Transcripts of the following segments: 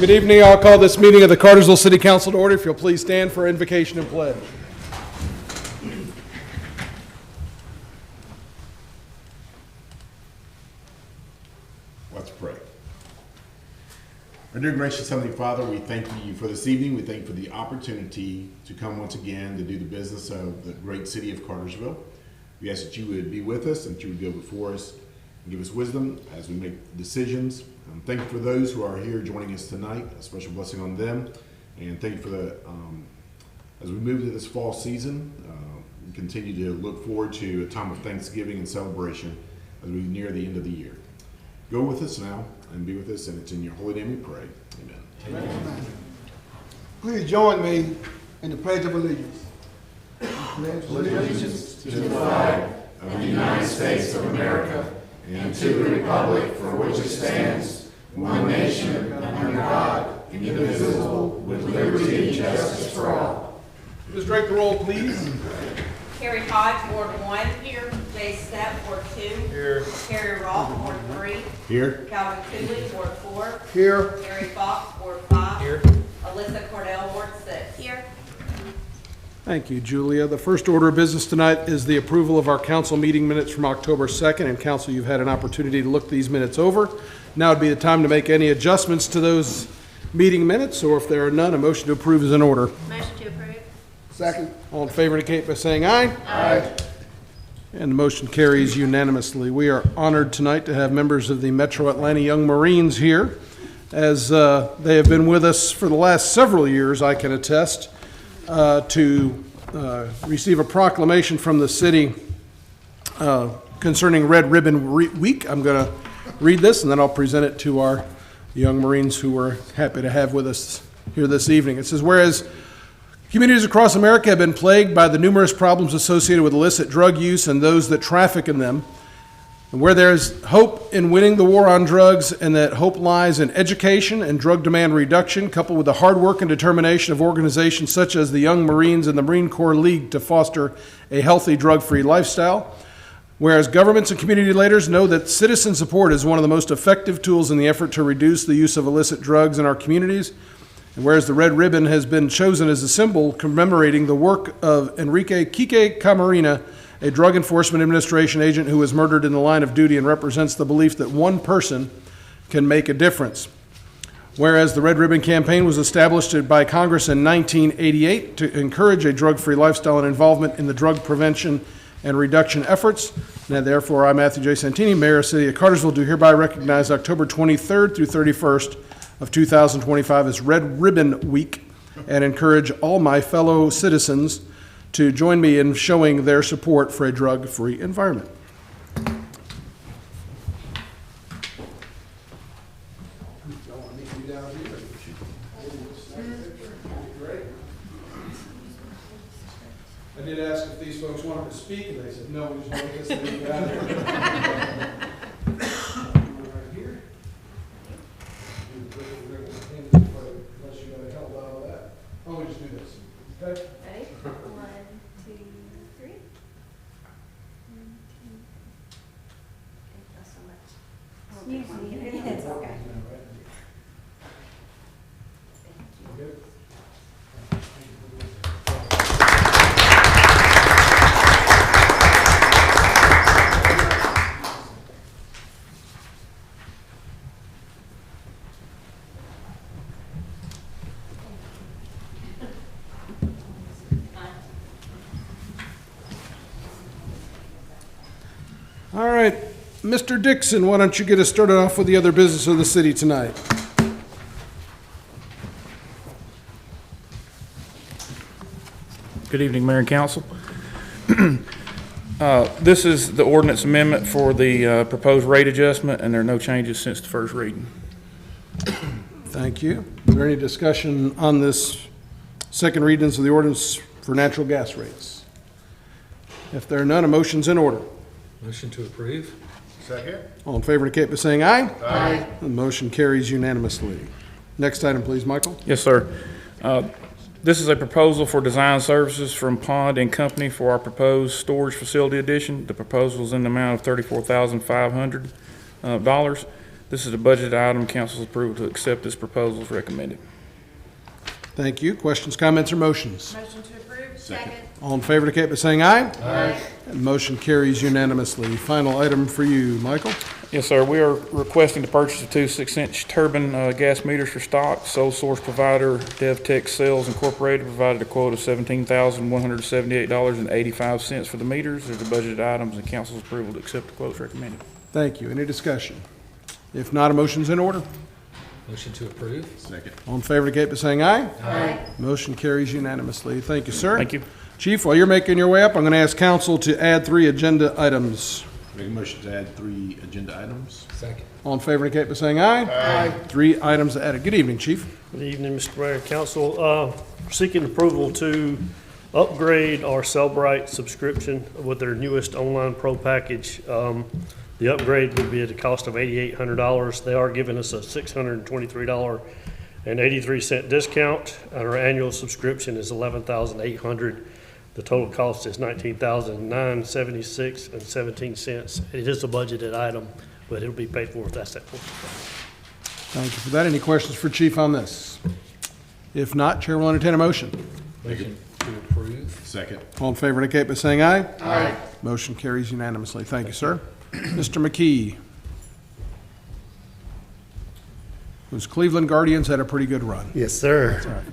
Good evening. I'll call this meeting of the Cartersville City Council to order. If you'll please stand for invocation and pledge. Let's pray. Our dear gracious Heavenly Father, we thank you for this evening. We thank you for the opportunity to come once again to do the business of the great city of Cartersville. We ask that you would be with us and that you would go before us and give us wisdom as we make decisions. Thank you for those who are here joining us tonight. A special blessing on them. And thank you for the, as we move to this fall season, we continue to look forward to a time of Thanksgiving and celebration as we near the end of the year. Go with us now and be with us, and it's in your holy name we pray. Amen. Amen. Please join me in the Pledge of Allegiance. Pledge allegiance to the flag of the United States of America and to the republic for which it stands, one nation, under God, indivisible, with liberty and justice for all. Please break the roll, please. Carrie Hodge, Ward 1. Here. Jay Stepp, Ward 2. Here. Carrie Roth, Ward 3. Here. Calvin Cooley, Ward 4. Here. Gary Fox, Ward 5. Here. Alyssa Cordell, Ward 6. Here. Thank you, Julia. The first order of business tonight is the approval of our council meeting minutes from October 2nd. And council, you've had an opportunity to look these minutes over. Now would be the time to make any adjustments to those meeting minutes, or if there are none, a motion to approve is in order. Motion to approve. Second. All in favor indicate by saying aye. Aye. And the motion carries unanimously. We are honored tonight to have members of the Metro Atlanta Young Marines here, as they have been with us for the last several years, I can attest, to receive a proclamation from the city concerning Red Ribbon Week. I'm going to read this, and then I'll present it to our young Marines who we're happy to have with us here this evening. It says, whereas communities across America have been plagued by the numerous problems associated with illicit drug use and those that traffic in them, and where there is hope in winning the war on drugs, and that hope lies in education and drug demand reduction, coupled with the hard work and determination of organizations such as the Young Marines and the Marine Corps League to foster a healthy drug-free lifestyle. Whereas governments and community leaders know that citizen support is one of the most effective tools in the effort to reduce the use of illicit drugs in our communities. And whereas the red ribbon has been chosen as a symbol commemorating the work of Enrique Quique Camarena, a Drug Enforcement Administration agent who was murdered in the line of duty, and represents the belief that one person can make a difference. Whereas the Red Ribbon Campaign was established by Congress in 1988 to encourage a drug-free lifestyle and involvement in the drug prevention and reduction efforts. Now, therefore, I, Matthew J. Santini, Mayor of the City of Cartersville, do hereby recognize October 23rd through 31st of 2025 as Red Ribbon Week, and encourage all my fellow citizens to join me in showing their support for a drug-free environment. I did ask if these folks wanted to speak, and they said, no, we just want to get this thing out of here. Right here. Unless you got a hell out of that. Oh, we just do this. Okay? Ready? 1, 2, 3. Thank you so much. It's okay. Good. All right, Mr. Dixon, why don't you get us started off with the other business of the city tonight? Good evening, Mayor and Council. This is the ordinance amendment for the proposed rate adjustment, and there are no changes since the first reading. Thank you. Is there any discussion on this second readings of the ordinance for natural gas rates? If there are none, a motion's in order. Motion to approve. Second. All in favor indicate by saying aye. Aye. The motion carries unanimously. Next item, please, Michael. Yes, sir. This is a proposal for design services from Pond and Company for our proposed storage facility addition. The proposal is in the amount of $34,500. This is a budget item. Council's approval to accept this proposal is recommended. Thank you. Questions, comments, or motions? Motion to approve. Second. All in favor indicate by saying aye. Aye. And motion carries unanimously. Final item for you, Michael. Yes, sir. We are requesting to purchase the two 6-inch turbine gas meters for stock. Sole source provider DevTech Sales Incorporated provided a quote of $17,178.85 for the meters. There's the budgeted items, and council's approval to accept the quote is recommended. Thank you. Any discussion? If not, a motion's in order. Motion to approve. Second. All in favor indicate by saying aye. Aye. Motion carries unanimously. Thank you, sir. Thank you. Chief, while you're making your way up, I'm going to ask council to add 3 agenda items. Make a motion to add 3 agenda items. Second. All in favor indicate by saying aye. Aye. 3 items added. Good evening, Chief. Good evening, Mr. Mayor, Council. Seeking approval to upgrade our Cellbrite subscription with their newest online pro package. The upgrade would be at a cost of $8,800. They are giving us a $623.83 discount, and our annual subscription is $11,800. The total cost is $19,976.17. It is a budgeted item, but it'll be paid for with asset forfeiture. Thank you for that. Any questions for Chief on this? If not, Chair will entertain a motion. Motion to approve. Second. All in favor indicate by saying aye. Aye. Motion carries unanimously. Thank you, sir. Mr. McKee. Those Cleveland Guardians had a pretty good run. Yes, sir.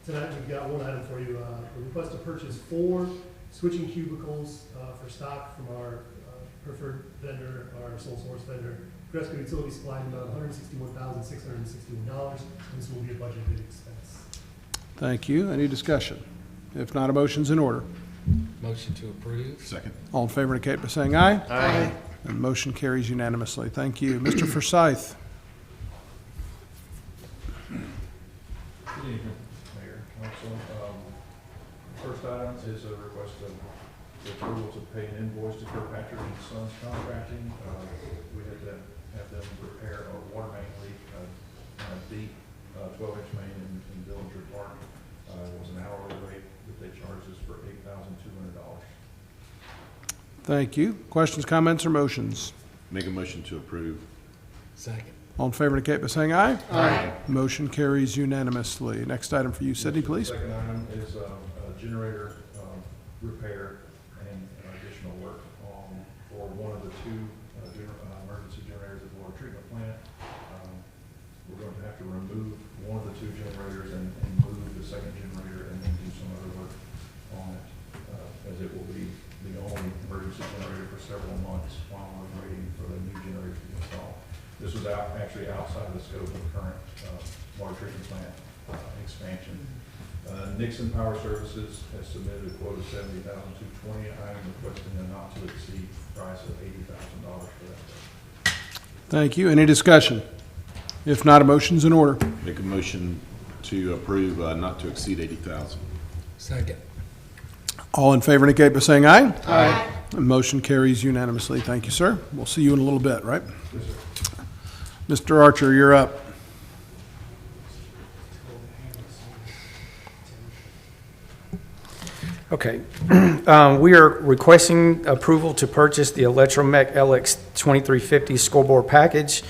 Tonight, we've got one item for you. A request to purchase 4 switching cubicles for stock from our preferred vendor, our sole source vendor, Cresco Utility Supply, in about $161,661. This will be a budgeted expense. Thank you. Any discussion? If not, a motion's in order. Motion to approve. Second. All in favor indicate by saying aye. Aye. And motion carries unanimously. Thank you. Mr. Forsyth. Good evening, Mayor, Council. First item is a request of the approval to pay an invoice to Kirkpatrick and Sons Contracting. We had to have them repair a water main leak, a deep 12-inch main in Dillinger Park. It was an hourly rate that they charged us for $8,200. Thank you. Questions, comments, or motions? Make a motion to approve. Second. All in favor indicate by saying aye. Aye. Motion carries unanimously. Next item for you, Sidney, please. The second item is a generator repair and additional work for one of the 2 emergency generators at the water treatment plant. We're going to have to remove one of the 2 generators and move the second generator and then do some other work on it, as it will be the only emergency generator for several months while we're waiting for the new generator to be installed. This was actually outside the scope of the current water treatment plant expansion. Nixon Power Services has submitted a quote of $70,220. I am requesting a not to exceed price of $80,000 for that. Thank you. Any discussion? If not, a motion's in order. Make a motion to approve not to exceed $80,000. Second. All in favor indicate by saying aye. Aye. And motion carries unanimously. Thank you, sir. We'll see you in a little bit, right? Yes, sir. Mr. Archer, you're up. Okay. We are requesting approval to purchase the Electromech LX 2350 scoreboard package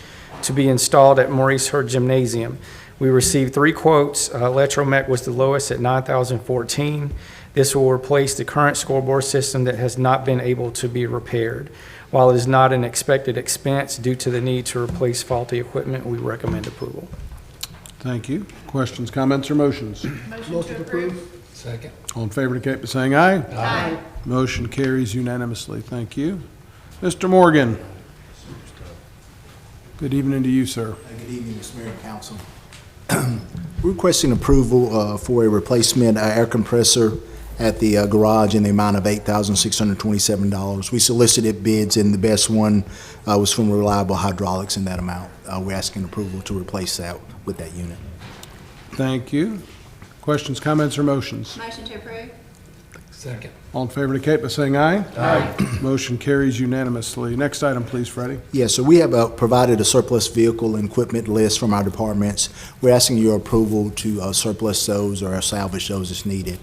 to be installed at Maurice Hurd Gymnasium. We received 3 quotes. Electromech was the lowest at $9,014. This will replace the current scoreboard system that has not been able to be repaired. While it is not an expected expense due to the need to replace faulty equipment, we recommend approval. Thank you. Questions, comments, or motions? Motion to approve. Second. All in favor indicate by saying aye. Aye. Motion carries unanimously. Thank you. Mr. Morgan. Good evening to you, sir. Good evening, Mr. Mayor and Council. We're requesting approval for a replacement air compressor at the garage in the amount of $8,627. We solicited bids, and the best one was from Reliable Hydraulics in that amount. We're asking approval to replace that with that unit. Thank you. Questions, comments, or motions? Motion to approve. Second. All in favor indicate by saying aye. Aye. Motion carries unanimously. Next item, please, Freddie. Yes, so we have provided a surplus vehicle and equipment list from our departments. We're asking your approval to surplus those or salvage those as needed.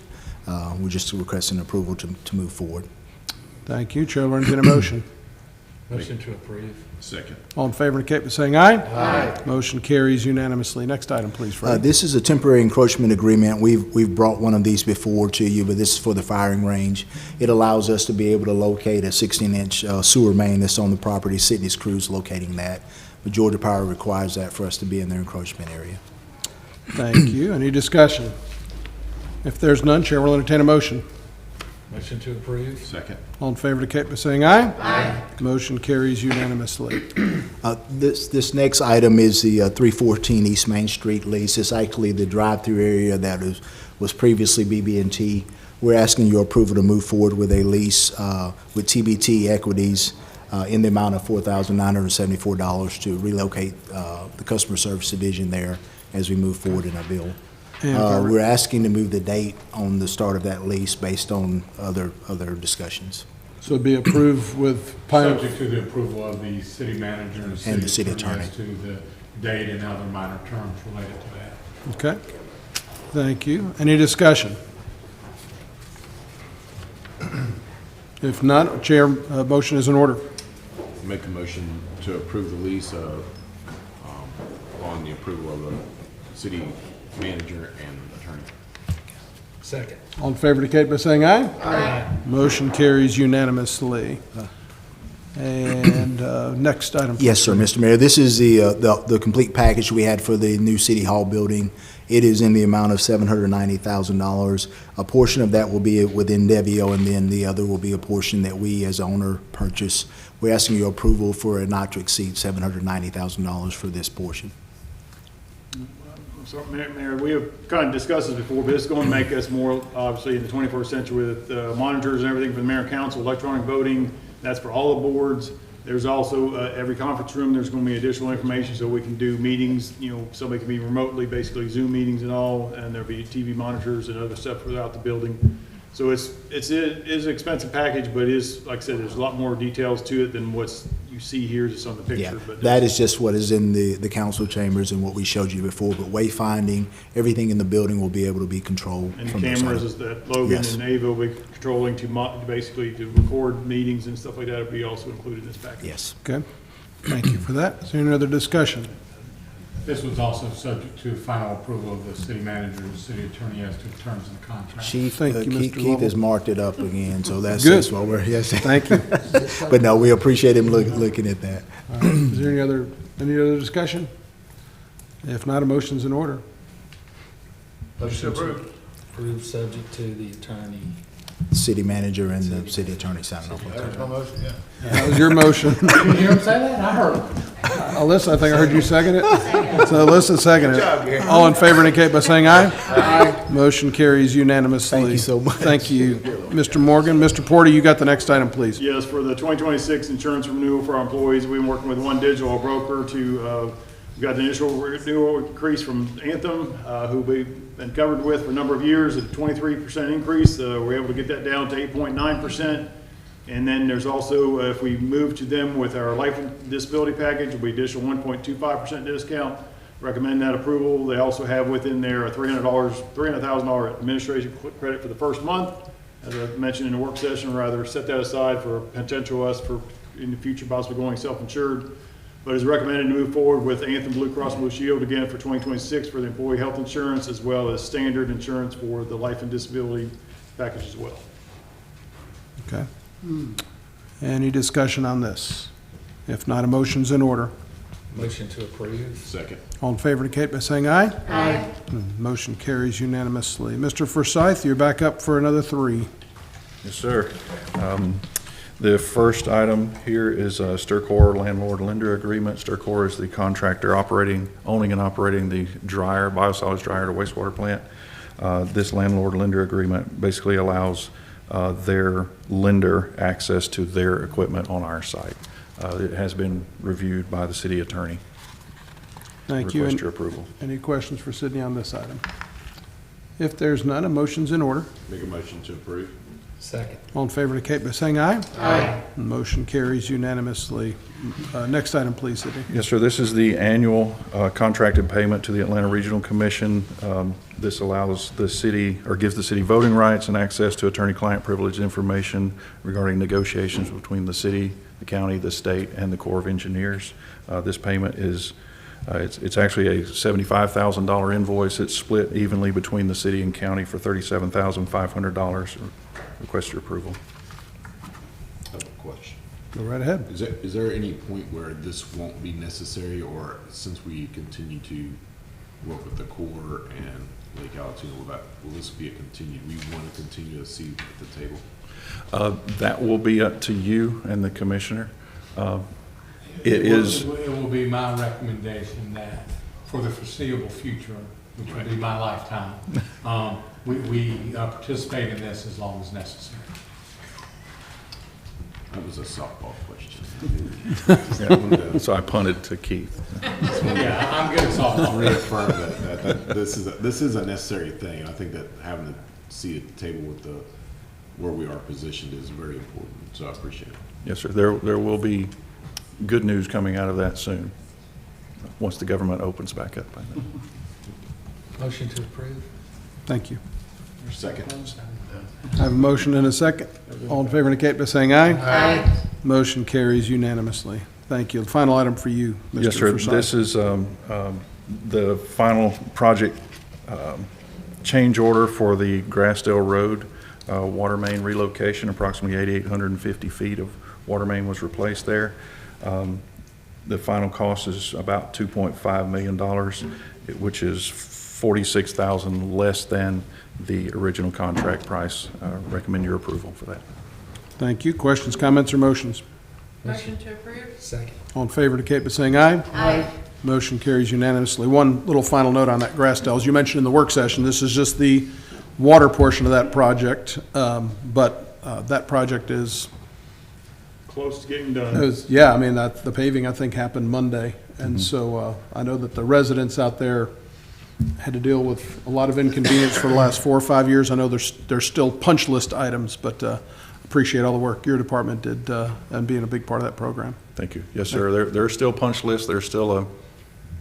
We're just requesting approval to move forward. Thank you. Chair will entertain a motion. Motion to approve. Second. All in favor indicate by saying aye. Aye. Motion carries unanimously. Next item, please, Fred. This is a temporary encroachment agreement. We've brought one of these before to you, but this is for the firing range. It allows us to be able to locate a 16-inch sewer main that's on the property. Sydney's crew's locating that. But Georgia Power requires that for us to be in their encroachment area. Thank you. Any discussion? If there's none, Chair will entertain a motion. Motion to approve. Second. All in favor indicate by saying aye. Aye. Motion carries unanimously. This next item is the 314 East Main Street lease. It's actually the drive-through area that was previously BB&T. We're asking your approval to move forward with a lease with TBT Equities in the amount of $4,974 to relocate the customer service division there as we move forward in our bill. We're asking to move the date on the start of that lease based on other So discussions. it'd be approved with Subject to the approval of the city manager and And the city attorney. as to the date and other minor terms related to that. Okay. Thank you. Any discussion? If not, Chair, motion is in order. Make a motion to approve the lease on the approval of the city manager and attorney. Second. All in favor indicate by saying aye. Aye. Motion carries unanimously. And next item. Yes, sir, Mr. Mayor. This is the complete package we had for the new City Hall building. It is in the amount of $790,000. A portion of that will be within Devio, and then the other will be a portion that we, as owner, purchase. We're asking your approval for a not to exceed $790,000 for this portion. So, Mayor, we have kind of discussed this before, but it's going to make us more, obviously, in the 21st century with monitors and everything for the mayor and council, electronic voting. That's for all the boards. There's also every conference room, there's going to be additional information so we can do meetings. You know, somebody can be remotely, basically Zoom meetings and all, and there'll be TV monitors and other stuff throughout the building. So it is an expensive package, but it is, like I said, there's a lot more details to it than what you see here just on the picture. Yeah, But that is just what is in the council chambers and what we showed you before, but wayfinding, everything in the building will be able to be controlled. And the from cameras is that Logan Yes. and Ava will be controlling to basically to record meetings and stuff like that will be also included in this package. Yes. Okay. Thank you for that. Is there any other discussion? This was also subject to final approval of the city manager and city attorney as to terms of the contract. Chief, Thank you, Mr. Keith Lovell. has marked it up again, so that's Good. that's what we're, yes. Thank you. But no, we appreciate him looking at that. All right. Is there any other discussion? If not, a motion's in order. Motion to approve subject to the attorney. City manager and the city attorney signing off on that. That was your motion. Did you hear him say that? I heard him. Alyssa, I think I heard you second it. So Alyssa seconded it. All in favor indicate by saying aye. Aye. Motion carries unanimously. Thank you so much. Thank you, Mr. Morgan. Mr. Porter, you got the next item, please. Yes, for the 2026 insurance renewal for our employees, we've been working with One Digital, a broker, to, we got the initial renewal increase from Anthem, who we've been covered with for a number of years, a 23% increase. We're able to get that down to 8.9%. And then there's also, if we move to them with our life and disability package, it'll be additional 1.25% discount. Recommend that approval. They also have within there a $300,000 administration credit for the first month. As I mentioned in the work session, rather set that aside for potential us for in the future possibly going self-insured. But it's recommended to move forward with Anthem Blue Cross Blue Shield again for 2026 for the employee health insurance, as well as standard insurance for the life and disability package as well. Okay. Any discussion on this? If not, a motion's in order. Motion to approve. Second. All in favor indicate by saying aye. Aye. Motion carries unanimously. Mr. Forsyth, you're back up for another 3. Yes, sir. The first item here is a Sturcor landlord-lender agreement. Sturcor is the contractor owning and operating the biosolids dryer to wastewater plant. This landlord-lender agreement basically allows their lender access to their equipment on our site. It has been reviewed by the city attorney. Thank you. Request your approval. Any questions for Sydney on this item? If there's none, a motion's in order. Make a motion to approve. Second. All in favor indicate by saying aye. Aye. Motion carries unanimously. Next item, please, Sydney. Yes, sir. This is the annual contracted payment to the Atlanta Regional Commission. This allows the city, or gives the city voting rights and access to attorney-client privilege information regarding negotiations between the city the county, the state, and the Corps of Engineers. This payment is, it's actually a $75,000 invoice. It's split evenly between the city and county for $37,500. Request your approval. I have a question. Go right ahead. Is there any point where this won't be necessary, or since we continue to work with the Corps and Lake Allatoona, will this be a continued, we want to continue to see at the table? That will be up to you and the commissioner. It will be my recommendation that for the foreseeable future, which will be my lifetime, we participate in this as long as necessary. That was a softball question. So I punted to Keith. Yeah, I'm good at softball. Reaffirm that this is a necessary thing, and I think that having a seat at the table with where we are positioned is very important, so I appreciate it. Yes, sir. There will be good news coming out of that soon, once the government opens back up. I think. Motion to approve. Thank you. Second. I have a motion and a second. All in favor indicate by saying aye. Aye. Motion carries unanimously. Thank you. The final item for you, Mr. Yes, sir. Forsythe. This is the final project change order for the Grassdale Road water main relocation. Approximately 8,850 feet of water main was replaced there. The final cost is about $2.5 million, which is $46,000 less than the original contract price. Recommend your approval for that. Thank you. Questions, comments, or motions? Motion to approve? Second. All in favor indicate by saying aye. Aye. Motion carries unanimously. One little final note on that Grassdale. As you mentioned in the work session, this is just the water portion of that project, but that project is, Close to getting done. yeah, I mean, the paving, I think, happened Monday. And so I know that the residents out there had to deal with a lot of inconvenience for the last 4 or 5 years. I know there's still punch list items, but appreciate all the work your department did and being a big part of that program. Thank you. Yes, sir. There's still punch lists. There's still a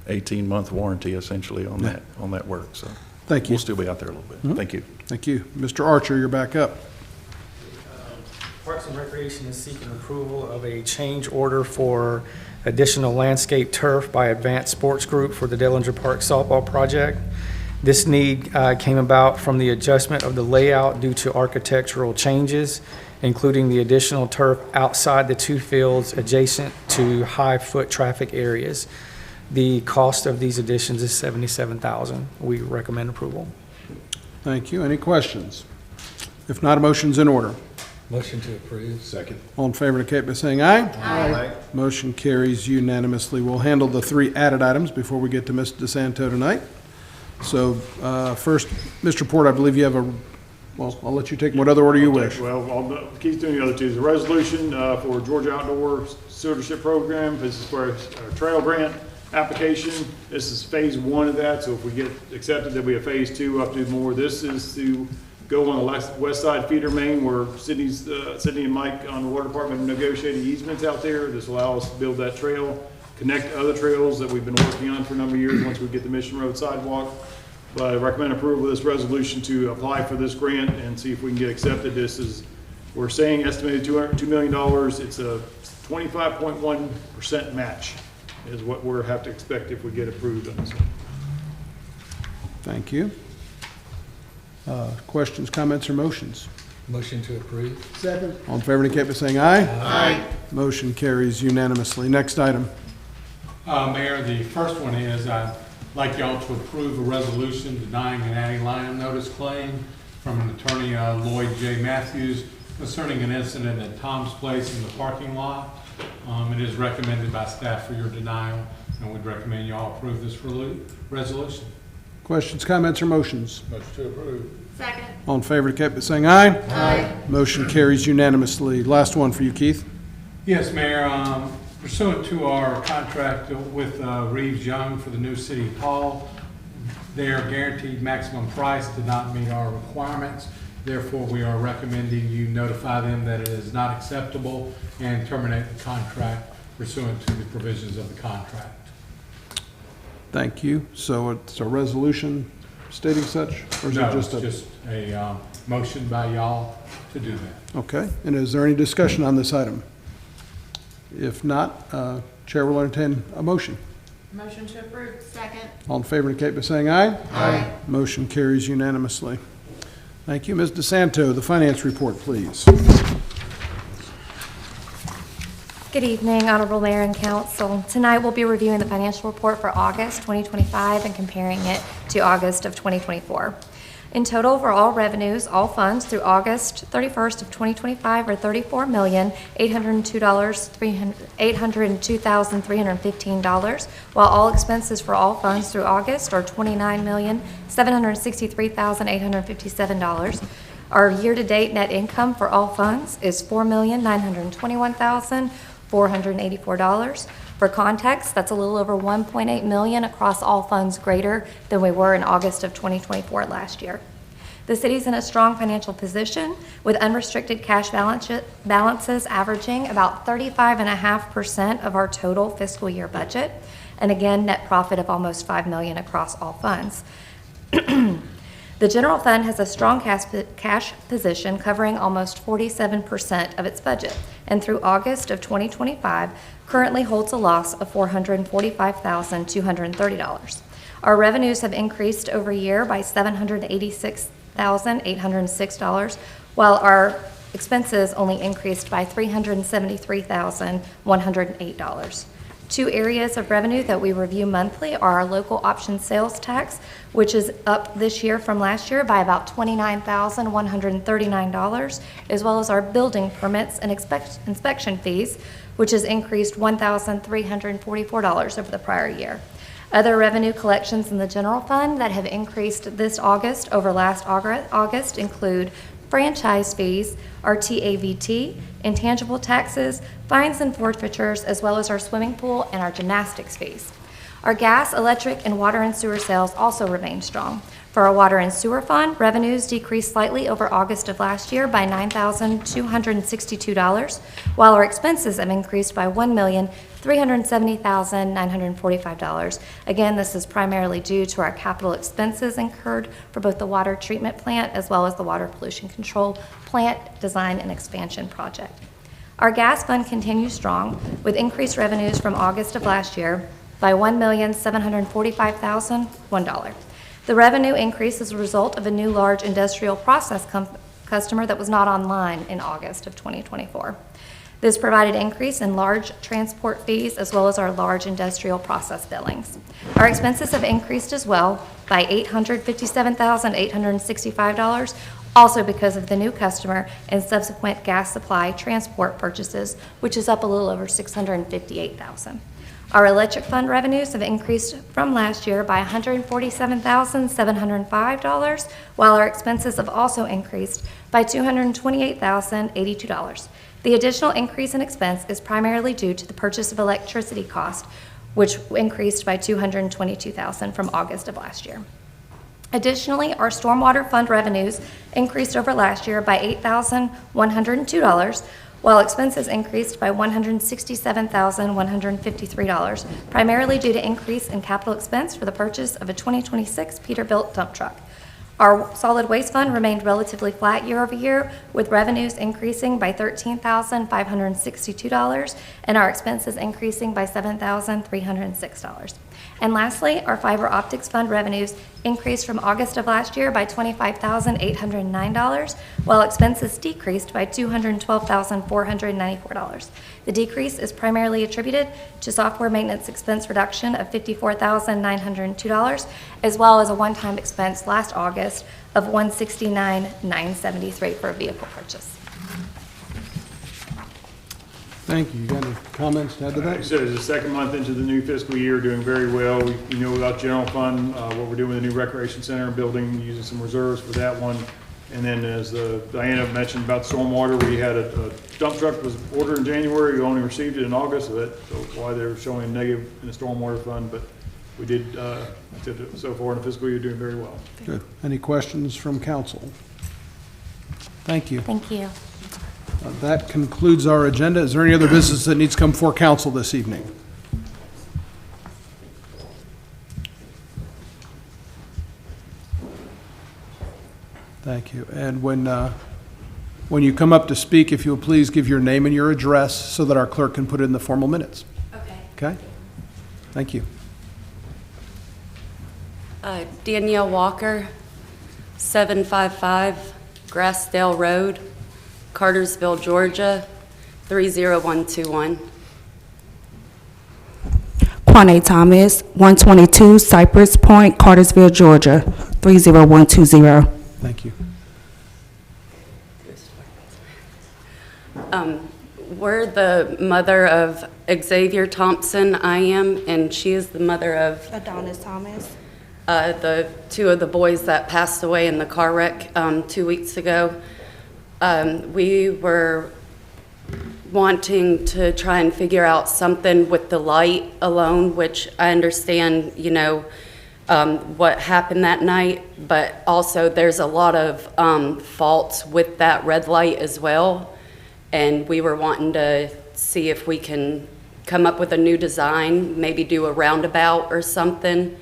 18-month warranty essentially on that work. So Thank you. we'll still be out there a little bit. Thank you. Thank you. Mr. Archer, you're back up. Parks and Recreation is seeking approval of a change order for additional landscape turf by Advanced Sports Group for the Dellinger Park softball project. This need came about from the adjustment of the layout due to architectural changes, including the additional turf outside the two fields adjacent to high foot traffic areas. The cost of these additions is $77,000. We recommend approval. Thank you. Any questions? If not, a motion's in order. Motion to approve. Second. All in favor indicate by saying aye. Aye. Motion carries unanimously. We'll handle the 3 added items before we get to Ms. DeSanto tonight. So first, Mr. Port, I believe you have well, I'll let you take what other order you wish. Well, Keith's doing the other two. There's a resolution for Georgia Outdoor Stewardship Program. This is for a trail grant application. This is phase 1 of that, so if we get accepted, there'll be a phase 2, we'll have to do more. This is to go on the west side feeder main where Sydney and Mike on the water department negotiated easements out there. This will allow us to build that trail, connect to other trails that we've been working on for a number of years once we get the Mission Road sidewalk. But I recommend approval of this resolution to apply for this grant and see if we can get accepted. We're saying estimated $2 million. It's a 25.1% match is what we'll have to expect if we get approved on this one. Thank you. Questions, comments, or motions? Motion to approve. Second. All in favor indicate by saying aye. Aye. Motion carries unanimously. Next item. Mayor, the first one is I'd like y'all to approve a resolution denying an anti-lion notice claim from an attorney, Lloyd J. Matthews, concerning an incident at Tom's Place in the parking lot. It is recommended by staff for your denial, and we'd recommend y'all approve this resolution. Questions, comments, or motions? Motion to approve. Second. All in favor indicate by saying aye. Aye. Motion carries unanimously. Last one for you, Keith. Yes, Mayor, pursuant to our contract with Reeves Young for the new city hall, their guaranteed maximum price did not meet our requirements. Therefore, we are recommending you notify them that it is not acceptable and terminate the contract pursuant to the provisions of the contract. Thank you. So it's a resolution stating such, or is it No, just it's just a motion by y'all to do that. Okay. And is there any discussion on this item? If not, Chair will entertain a motion. Motion to approve. Second. All in favor indicate by saying aye. Aye. Motion carries unanimously. Thank you. Ms. DeSanto, the finance report, please. Good evening, Honorable Mayor and Council. Tonight we'll be reviewing the financial report for August 2025 and comparing it to August of 2024. In total, for all revenues, all funds through August 31st of 2025 are $34,802,315, while all expenses for all funds through August are $29,763,857. Our year-to-date net income for all funds is $4,921,484. For context, that's a little over $1.8 million across all funds greater than we were in August of 2024 last year. The city's in a strong financial position with unrestricted cash balances averaging about 35.5% of our total fiscal year budget, and again, net profit of almost $5 million across all funds. The general fund has a strong cash position covering almost 47% of its budget, and through August of 2025, currently holds a loss of $445,230. Our revenues have increased over year by $786,806, while our expenses only increased by $373,108. Two areas of revenue that we review monthly are our local option sales tax, which is up this year from last year by about $29,139, as well as our building permits and inspection fees, which has increased $1,344 over the prior year. Other revenue collections in the general fund that have increased this August over last August include franchise fees, our TAVT, intangible taxes, fines and forfeitures, as well as our swimming pool and our gymnastics fees. Our gas, electric, and water and sewer sales also remain strong. For our water and sewer fund, revenues decreased slightly over August of last year by $9,262, while our expenses have increased by $1,370,945. Again, this is primarily due to our capital expenses incurred for both the water treatment plant as well as the water pollution control plant design and expansion project. Our gas fund continues strong with increased revenues from August of last year by $1,745,001. The revenue increase is a result of a new large industrial process customer that was not online in August of 2024. This provided increase in large transport fees as well as our large industrial process billings. Our expenses have increased as well by $857,865, also because of the new customer and subsequent gas supply transport purchases, which is up a little over $658,000. Our electric fund revenues have increased from last year by $147,705, while our expenses have also increased by $228,082. The additional increase in expense is primarily due to the purchase of electricity cost, which increased by $222,000 from August of last year. Additionally, our stormwater fund revenues increased over last year by $8,102, while expenses increased by $167,153, primarily due to increase in capital expense for the purchase of a 2026 Peterbilt dump truck. Our solid waste fund remained relatively flat year over year, with revenues increasing by $13,562 and our expenses increasing by $7,306. And lastly, our fiber optics fund revenues increased from August of last year by $25,809, while expenses decreased by $212,494. The decrease is primarily attributed to software maintenance expense reduction of $54,902, as well as a one-time expense last August of $169,973 for a vehicle purchase. Thank you. You got any comments to add to that? Like I said, it's the second month into the new fiscal year, doing very well. We know about general fund, what we're doing with the new recreation center building, using some reserves for that one. And then as Diana mentioned about stormwater, we had a dump truck was ordered in January. We only received it in August, so that's why they're showing a negative in the stormwater fund. But we did, so far in the fiscal year, doing very well. Good. Any questions from council? Thank you. Thank you. That concludes our agenda. Is there any other business that needs to come before council this evening? Thank you. And when When you come up to speak, if you'll please give your name and your address so that our clerk can put it in the formal minutes. Okay. Okay? Thank you. Danielle Walker, 755 Grassdale Road, Cartersville, Georgia, 30121. Quane Thomas, 122 Cypress Point, Cartersville, Georgia, 30120. Thank you. We're the mother of Xavier Thompson, I am, and she is the mother of Adonis Thomas. the two of the boys that passed away in the car wreck 2 weeks ago. We were wanting to try and figure out something with the light alone, which I understand, you know, what happened that night, but also there's a lot of faults with that red light as well. And we were wanting to see if we can come up with a new design, maybe do a roundabout or something,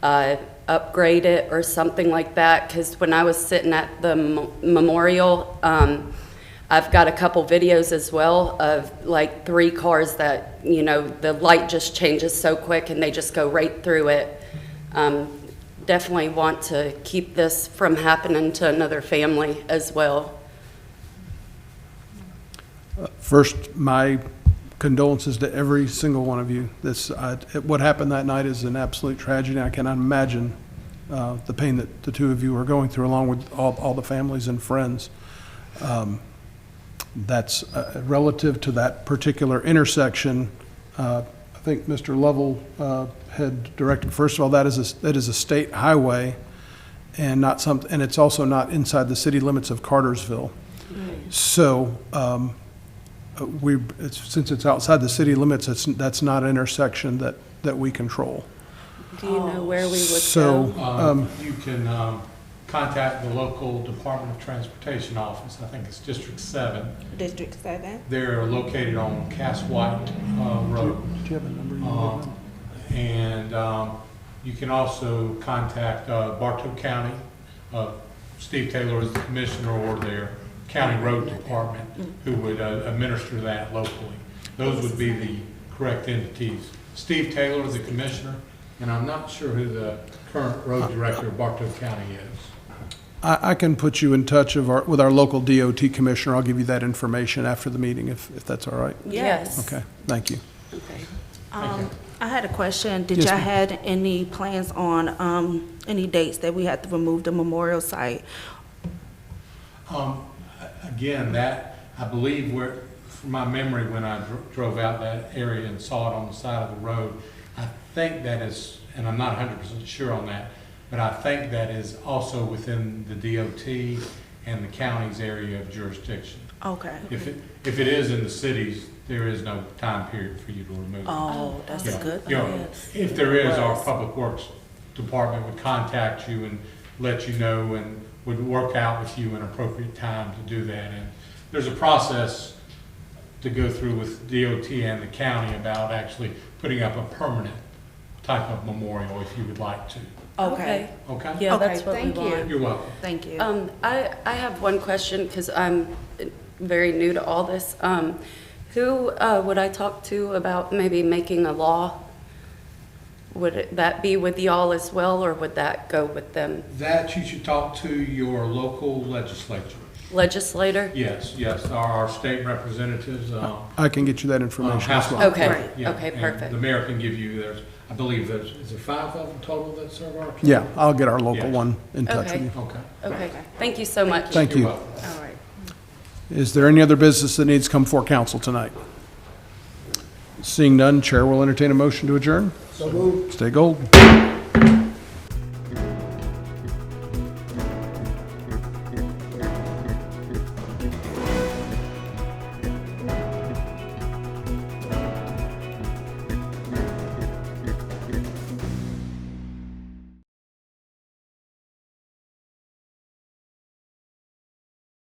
upgrade it or something like that. Because when I was sitting at the memorial, I've got a couple videos as well of like 3 cars that, you know, the light just changes so quick and they just go right through it. Definitely want to keep this from happening to another family as well. First, my condolences to every single one of you. What happened that night is an absolute tragedy. I cannot imagine the pain that the two of you are going through, along with all the families and friends. That's relative to that particular intersection. I think Mr. Lovell had directed, first of all, that is a state highway, and it's also not inside the city limits of Cartersville. So since it's outside the city limits, that's not an intersection that we control. Do you know where we would So, go? You can contact the local Department of Transportation office. I think it's District 7. District 7. They're located on Cass White Road. Do you have a number? And you can also contact Bartow County. Steve Taylor is the commissioner, or their county road department, who would administer that locally. Those would be the correct entities. Steve Taylor is the commissioner, and I'm not sure who the current road director of Bartow County is. I can put you in touch with our local DOT commissioner. I'll give you that information after the meeting, if that's all right. Yes. Okay, thank you. Okay. I had a question. Did Yes, y'all ma'am. had any plans on any dates that we had to remove the memorial site? Again, I believe from my memory, when I drove out that area and saw it on the side of the road, I think that is, and I'm not 100% sure on that, but I think that is also within the DOT and the county's area of jurisdiction. Okay. If it is in the cities, there is no time period for you to remove it. Oh, that's Yeah. good. You know, Yes. if there is, our Was. Public Works Department would contact you and let you know, and would work out with you an appropriate time to do that. And there's a process to go through with DOT and the county about actually putting up a permanent type of memorial if you would like to. Okay. Okay? Yeah, Okay, that's what we thank you. want. You're welcome. Thank you. I have one question, because I'm very new to all this. Who would I talk to about maybe making a law? Would that be with y'all as well, or would that go with them? That you should talk to your local legislature. Legislator? Yes, our state representatives. I can get you that information as well. Okay, Right. Yeah, okay, and perfect. the mayor can give you, I believe is there 5 of them total that serve our county? Yeah, I'll get our local Yeah. one in touch Okay. with you. Okay. Okay, thank you so much. Thank You're you. welcome. All right. Is there any other business that needs to come before council tonight? Seeing none, Chair will entertain a motion to adjourn. So moved. Stay gold.